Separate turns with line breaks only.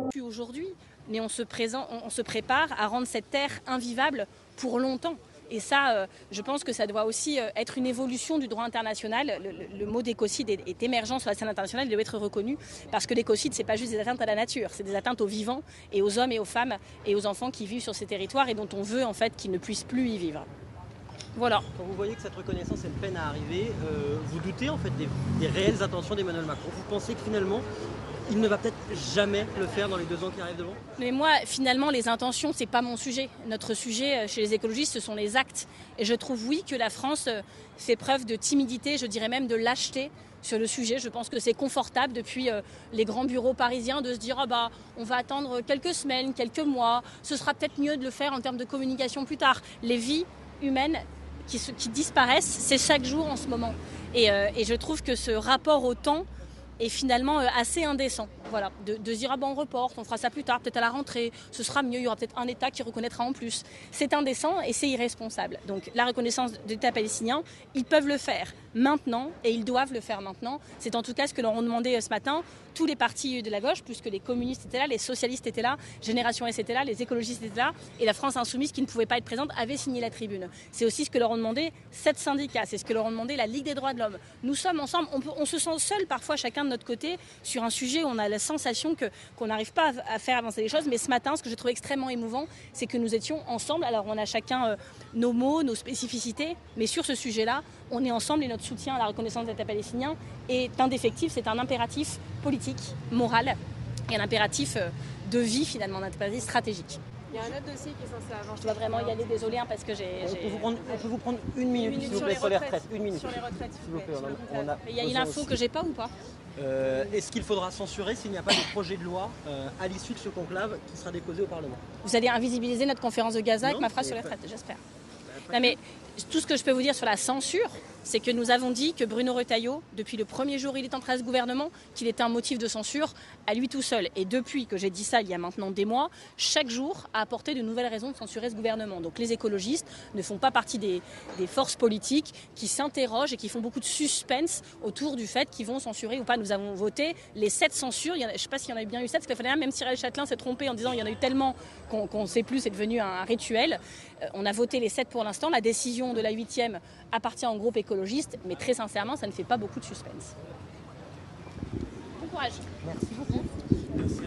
Plus aujourd'hui, mais on se prépare à rendre cette terre invivable pour longtemps. Et ça, je pense que ça doit aussi être une évolution du droit international. Le mot d'écocide est émergent sur la scène internationale, il doit être reconnu, parce que l'écocide, c'est pas juste des atteintes à la nature, c'est des atteintes aux vivants et aux hommes et aux femmes et aux enfants qui vivent sur ces territoires et dont on veut en fait qu'ils ne puissent plus y vivre. Voilà.
Quand vous voyez que cette reconnaissance elle peine à arriver, vous doutez en fait des réelles intentions d'Emmanuel Macron. Vous pensez que finalement, il ne va peut-être jamais le faire dans les 2 ans qui arrivent devant?
Mais moi, finalement, les intentions, c'est pas mon sujet. Notre sujet chez les écologistes, ce sont les actes. Et je trouve, oui, que la France fait preuve de timidité, je dirais même de lâcheté sur le sujet. Je pense que c'est confortable depuis les grands bureaux parisiens de se dire on va attendre quelques semaines, quelques mois. Ce sera peut-être mieux de le faire en termes de communication plus tard. Les vies humaines qui disparaissent, c'est chaque jour en ce moment. Et je trouve que ce rapport au temps est finalement assez indécent. Voilà, de se dire on reporte, on fera ça plus tard, peut-être à la rentrée, ce sera mieux, il y aura peut-être un État qui reconnaîtra en plus. C'est indécent et c'est irresponsable. Donc la reconnaissance de l'État palestinien, ils peuvent le faire maintenant et ils doivent le faire maintenant. C'est en tout cas ce que leur ont demandé ce matin tous les partis de la gauche, puisque les communistes étaient là, les socialistes étaient là, Génération S était là, les écologistes étaient là, et la France insoumise, qui ne pouvait pas être présente, avait signé la tribune. C'est aussi ce que leur ont demandé 7 syndicats, c'est ce que leur ont demandé la Ligue des droits de l'homme. Nous sommes ensemble, on se sent seuls parfois chacun de notre côté sur un sujet où on a la sensation qu'on n'arrive pas à faire avancer les choses, mais ce matin, ce que j'ai trouvé extrêmement émouvant, c'est que nous étions ensemble. Alors on a chacun nos mots, nos spécificités, mais sur ce sujet-là, on est ensemble et notre soutien à la reconnaissance de l'État palestinien est indéfectible, c'est un impératif politique, moral et un impératif de vie finalement, un impératif stratégique.
Il y a un autre dossier qui est censé avancer.
Je dois vraiment y aller, désolé, parce que
On peut vous prendre une minute, s'il vous plaît, sur les retraites. Une minute.
Sur les retraites, s'il vous plaît.
Mais il y a une info que j'ai pas ou pas?
Est-ce qu'il faudra censurer s'il n'y a pas de projet de loi à l'issue de ce conclave qui sera déposé au Parlement?
Vous allez invisibiliser notre conférence de Gaza avec ma phrase sur les retraites, j'espère. Non mais tout ce que je peux vous dire sur la censure, c'est que nous avons dit que Bruno Retailleau, depuis le premier jour où il est entré à ce gouvernement, qu'il était un motif de censure à lui tout seul. Et depuis que j'ai dit ça il y a maintenant des mois, chaque jour a apporté de nouvelles raisons de censurer ce gouvernement. Donc les écologistes ne font pas partie des forces politiques qui s'interrogent et qui font beaucoup de suspense autour du fait qu'ils vont censurer ou pas. Nous avons voté les 7 censures. Je ne sais pas s'il y en a bien eu 7, parce que même Cyril Châtelain s'est trompé en disant il y en a eu tellement qu'on ne sait plus, c'est devenu un rituel. On a voté les 7 pour l'instant. La décision de la 8e appartient au groupe écologiste, mais très sincèrement, ça ne fait pas beaucoup de suspense. Bon courage.
Merci beaucoup. Merci.